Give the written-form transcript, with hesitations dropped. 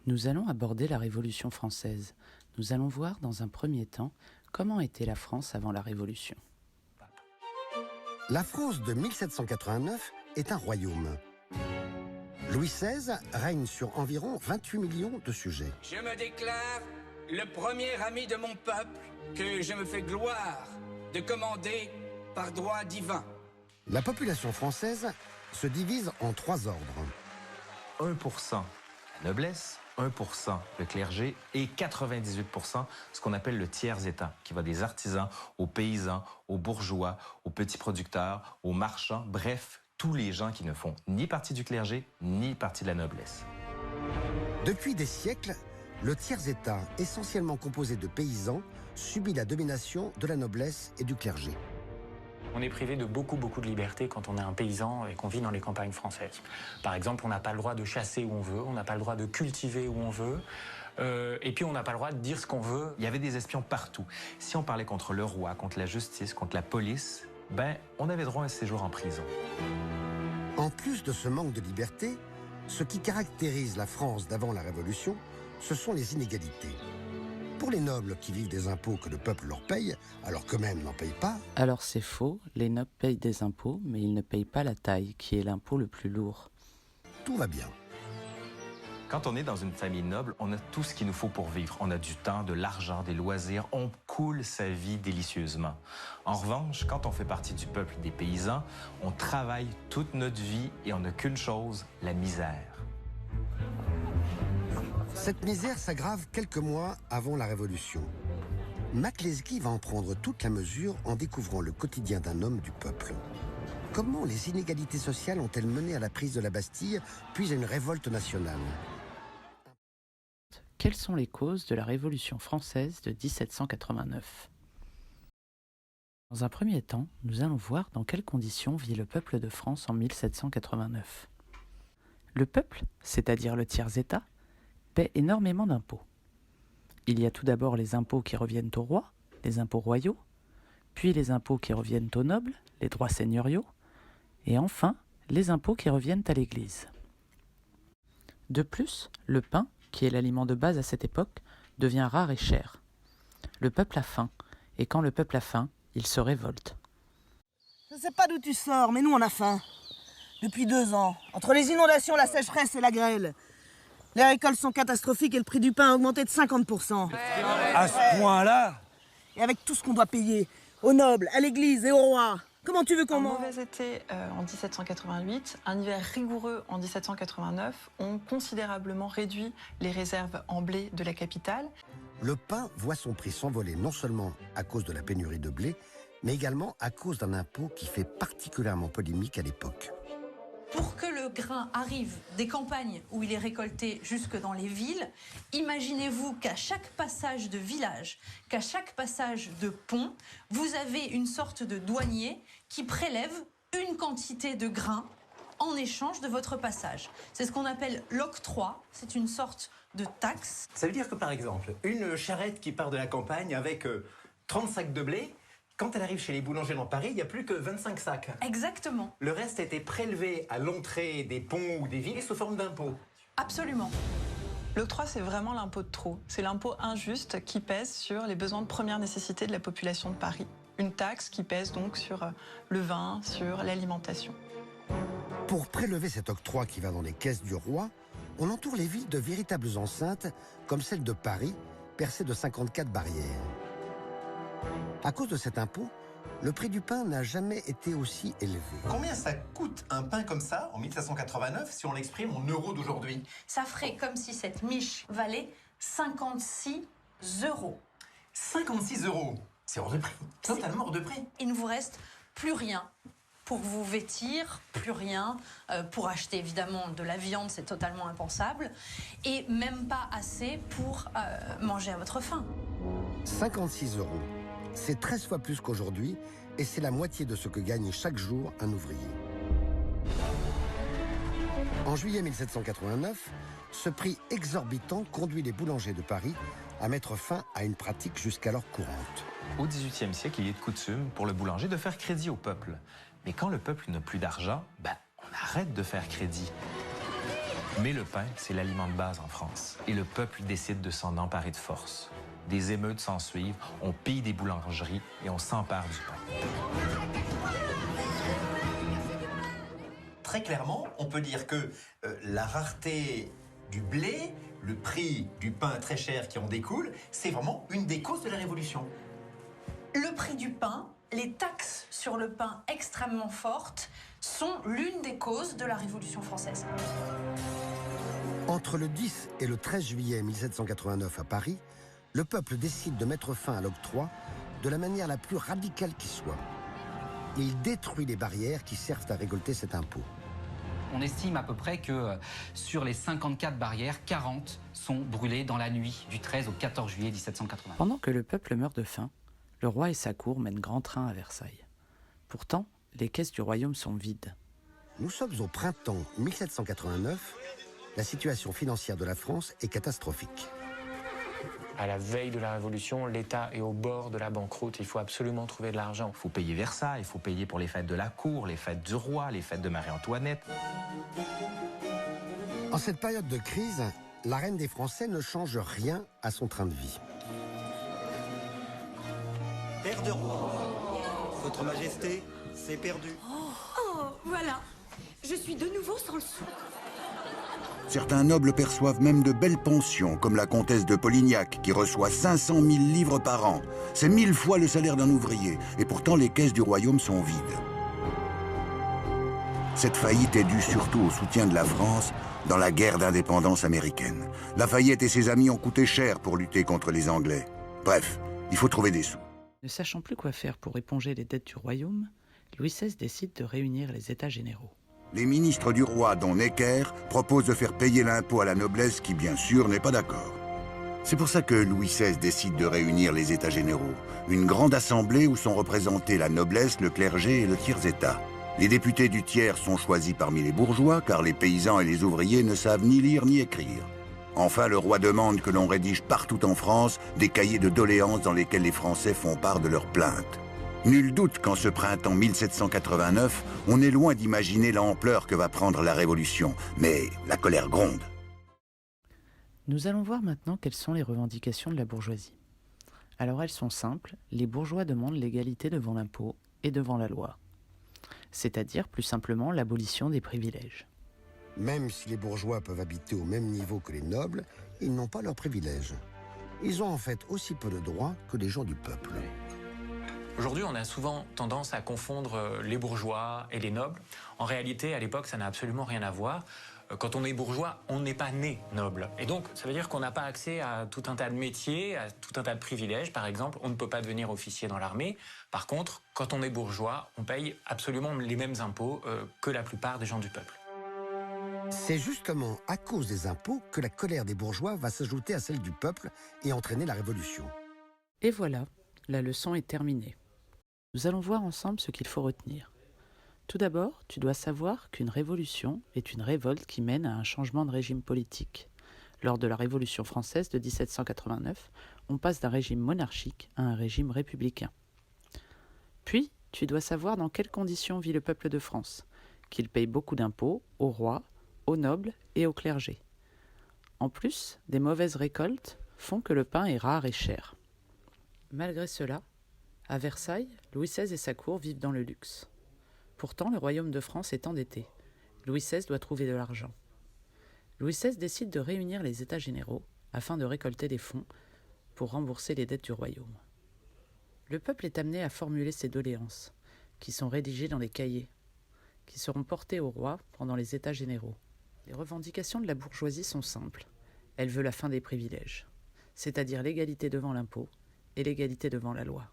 Nous allons aborder la Révolution française. Nous allons voir dans un premier temps comment était la France avant la Révolution. La France de 1789 est un royaume. Louis XVI règne sur environ 28 millions de sujets. Je me déclare le premier ami de mon peuple que je me fais gloire de commander par droit divin. La population française se divise en 3 ordres. 1% la noblesse, 1% le clergé et 98% ce qu'on appelle le tiers-état, qui va des artisans aux paysans, aux bourgeois, aux petits producteurs, aux marchands, bref, tous les gens qui ne font ni partie du clergé, ni partie de la noblesse. Depuis des siècles, le tiers-état, essentiellement composé de paysans, subit la domination de la noblesse et du clergé. On est privé de beaucoup de liberté quand on est un paysan et qu'on vit dans les campagnes françaises. Par exemple, on n'a pas le droit de chasser où on veut, on n'a pas le droit de cultiver où on veut, et puis on n'a pas le droit de dire ce qu'on veut. Il y avait des espions partout. Si on parlait contre le roi, contre la justice, contre la police, on avait droit à un séjour en prison. En plus de ce manque de liberté, ce qui caractérise la France d'avant la Révolution, ce sont les inégalités. Pour les nobles qui vivent des impôts que le peuple leur paye, alors qu'eux-mêmes n'en payent pas... Alors c'est faux, les nobles payent des impôts, mais ils ne payent pas la taille, qui est l'impôt le plus lourd. Tout va bien. Quand on est dans une famille noble, on a tout ce qu'il nous faut pour vivre. On a du temps, de l'argent, des loisirs. On coule sa vie délicieusement. En revanche, quand on fait partie du peuple des paysans, on travaille toute notre vie et on n'a qu'une chose, la misère. Cette misère s'aggrave quelques mois avant la Révolution. Mac Lesguy va en prendre toute la mesure en découvrant le quotidien d'un homme du peuple. Comment les inégalités sociales ont-elles mené à la prise de la Bastille, puis à une révolte nationale ? Quelles sont les causes de la Révolution française de 1789 ? Dans un premier temps, nous allons voir dans quelles conditions vit le peuple de France en 1789. Le peuple, c'est-à-dire le tiers-état, paie énormément d'impôts. Il y a tout d'abord les impôts qui reviennent au roi, les impôts royaux, puis les impôts qui reviennent aux nobles, les droits seigneuriaux, et enfin les impôts qui reviennent à l'Église. De plus, le pain, qui est l'aliment de base à cette époque, devient rare et cher. Le peuple a faim, et quand le peuple a faim, il se révolte. Je ne sais pas d'où tu sors, mais nous on a faim. Depuis 2 ans, entre les inondations, la sécheresse et la grêle. Les récoltes sont catastrophiques et le prix du pain a augmenté de 50%. À ce point-là? Et avec tout ce qu'on doit payer, aux nobles, à l'église et au roi, comment tu veux qu'on Un mange ? mauvais été en 1788, un hiver rigoureux en 1789 ont considérablement réduit les réserves en blé de la capitale. Le pain voit son prix s'envoler non seulement à cause de la pénurie de blé, mais également à cause d'un impôt qui fait particulièrement polémique à l'époque. Pour que le grain arrive des campagnes où il est récolté jusque dans les villes, imaginez-vous qu'à chaque passage de village, qu'à chaque passage de pont, vous avez une sorte de douanier qui prélève une quantité de grain en échange de votre passage. C'est ce qu'on appelle l'octroi, c'est une sorte de taxe. Ça veut dire que par exemple, une charrette qui part de la campagne avec 30 sacs de blé, quand elle arrive chez les boulangers dans Paris, il n'y a plus que 25 sacs. Exactement. Le reste a été prélevé à l'entrée des ponts ou des villes sous forme d'impôts. Absolument. L'octroi, c'est vraiment l'impôt de trop. C'est l'impôt injuste qui pèse sur les besoins de première nécessité de la population de Paris. Une taxe qui pèse donc sur le vin, sur l'alimentation. Pour prélever cet octroi qui va dans les caisses du roi, on entoure les villes de véritables enceintes, comme celle de Paris, percée de 54 barrières. À cause de cet impôt, le prix du pain n'a jamais été aussi élevé. Combien ça coûte un pain comme ça, en 1789, si on l'exprime en euros d'aujourd'hui? Ça ferait comme si cette miche valait 56 €. 56 €. C'est hors de prix. Totalement hors de prix. Il ne vous reste plus rien pour vous vêtir, plus rien pour acheter évidemment de la viande, c'est totalement impensable, et même pas assez pour manger à votre faim. 56 €. C'est 13 fois plus qu'aujourd'hui et c'est la moitié de ce que gagne chaque jour un ouvrier. En juillet 1789, ce prix exorbitant conduit les boulangers de Paris à mettre fin à une pratique jusqu'alors courante. Au XVIIIe siècle, il est de coutume pour le boulanger de faire crédit au peuple. Mais quand le peuple n'a plus d'argent, on arrête de faire crédit. Mais le pain, c'est l'aliment de base en France. Et le peuple décide de s'en emparer de force. Des émeutes s'ensuivent, on pille des boulangeries et on s'empare du pain. Très clairement, on peut dire que la rareté du blé, le prix du pain très cher qui en découle, c'est vraiment une des causes de la Révolution. Le prix du pain, les taxes sur le pain extrêmement fortes sont l'une des causes de la Révolution française. Entre le 10 et le 13 juillet 1789 à Paris, le peuple décide de mettre fin à l'octroi de la manière la plus radicale qui soit. Il détruit les barrières qui servent à récolter cet impôt. On estime à peu près que sur les 54 barrières, 40 sont brûlées dans la nuit du 13 au 14 juillet 1780. Pendant que le peuple meurt de faim, le roi et sa cour mènent grand train à Versailles. Pourtant, les caisses du royaume sont vides. Nous sommes au printemps 1789. La situation financière de la France est catastrophique. À la veille de la Révolution, l'État est au bord de la banqueroute. Il faut absolument trouver de l'argent. Il faut payer Versailles, il faut payer pour les fêtes de la cour, les fêtes du roi, les fêtes de Marie-Antoinette. En cette période de crise, la reine des Français ne change rien à son train de vie. Père de roi, Votre Majesté, c'est perdu. Oh, voilà. Je suis de nouveau sans le sou. Certains nobles perçoivent même de belles pensions, comme la comtesse de Polignac, qui reçoit 500 000 livres par an. C'est 1000 fois le salaire d'un ouvrier, et pourtant les caisses du royaume sont vides. Cette faillite est due surtout au soutien de la France dans la guerre d'indépendance américaine. Lafayette et ses amis ont coûté cher pour lutter contre les Anglais. Bref, il faut trouver des sous. Ne sachant plus quoi faire pour éponger les dettes du royaume, Louis XVI décide de réunir les États généraux. Les ministres du roi, dont Necker, proposent de faire payer l'impôt à la noblesse qui, bien sûr, n'est pas d'accord. C'est pour ça que Louis XVI décide de réunir les États généraux. Une grande assemblée où sont représentés la noblesse, le clergé et le tiers-État. Les députés du tiers sont choisis parmi les bourgeois, car les paysans et les ouvriers ne savent ni lire ni écrire. Enfin, le roi demande que l'on rédige partout en France des cahiers de doléances dans lesquels les Français font part de leurs plaintes. Nul doute qu'en ce printemps 1789, on est loin d'imaginer l'ampleur que va prendre la Révolution, mais la colère gronde. Nous allons voir maintenant quelles sont les revendications de la bourgeoisie. Alors elles sont simples, les bourgeois demandent l'égalité devant l'impôt et devant la loi. C'est-à-dire plus simplement l'abolition des privilèges. Même si les bourgeois peuvent habiter au même niveau que les nobles, ils n'ont pas leurs privilèges. Ils ont en fait aussi peu de droits que les gens du peuple. Aujourd'hui, on a souvent tendance à confondre les bourgeois et les nobles. En réalité, à l'époque, ça n'a absolument rien à voir. Quand on est bourgeois, on n'est pas né noble. Et donc, ça veut dire qu'on n'a pas accès à tout un tas de métiers, à tout un tas de privilèges. Par exemple, on ne peut pas devenir officier dans l'armée. Par contre, quand on est bourgeois, on paye absolument les mêmes impôts que la plupart des gens du peuple. C'est justement à cause des impôts que la colère des bourgeois va s'ajouter à celle du peuple et entraîner la Révolution. Et voilà, la leçon est terminée. Nous allons voir ensemble ce qu'il faut retenir. Tout d'abord, tu dois savoir qu'une révolution est une révolte qui mène à un changement de régime politique. Lors de la Révolution française de 1789, on passe d'un régime monarchique à un régime républicain. Puis, tu dois savoir dans quelles conditions vit le peuple de France, qu'il paye beaucoup d'impôts au roi, aux nobles et au clergé. En plus, des mauvaises récoltes font que le pain est rare et cher. Malgré cela, à Versailles, Louis XVI et sa cour vivent dans le luxe. Pourtant, le royaume de France est endetté. Louis XVI doit trouver de l'argent. Louis XVI décide de réunir les États généraux afin de récolter des fonds pour rembourser les dettes du royaume. Le peuple est amené à formuler ses doléances, qui sont rédigées dans des cahiers, qui seront portés au roi pendant les États généraux. Les revendications de la bourgeoisie sont simples. Elle veut la fin des privilèges, c'est-à-dire l'égalité devant l'impôt et l'égalité devant la loi.